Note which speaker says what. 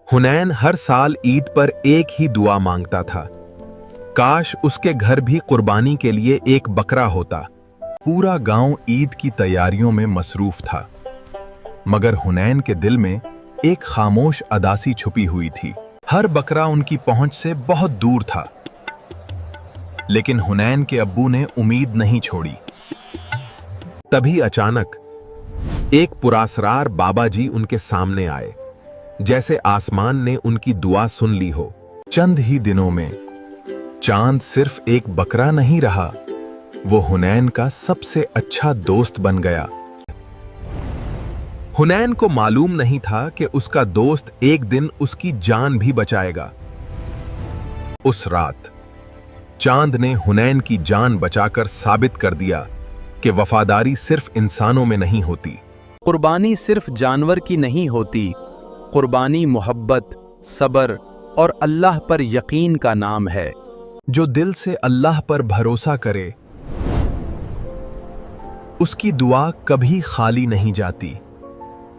Speaker 1: हुनैन हर साल ईद पर एक ही दुआ मांगता था, काश उसके घर भी कुर्बानी के लिए एक बकरा होता। पूरा गांव ईद की तैयारियों में मसरूफ था, मगर हुनैन के दिल में एक खामोश अदासी छुपी हुई थी। हर बकरा उनकी पहुंच से बहुत दूर था, लेकिन हुनैन के अब्बू ने उम्मीद नहीं छोड़ी। तभी अचानक एक पुरासरार बाबा जी उनके सामने आए, जैसे आसमान ने उनकी दुआ सुन ली हो। चंद ही दिनों में चांद सिर्फ एक बकरा नहीं रहा, वो हुनैन का सबसे अच्छा दोस्त बन गया। हुनैन को मालूम नहीं था कि उसका दोस्त एक दिन उसकी जान भी बचाएगा। उस रात चांद ने हुनैन की जान बचाकर साबित कर दिया कि वफादारी सिर्फ इंसानों में नहीं होती।
Speaker 2: कुर्बानी सिर्फ जानवर की नहीं होती, कुर्बानी मोहब्बत, सब्र और अल्लाह पर यकीन का नाम है।
Speaker 1: जो दिल से अल्लाह पर भरोसा करे, उसकी दुआ कभी खाली नहीं जाती।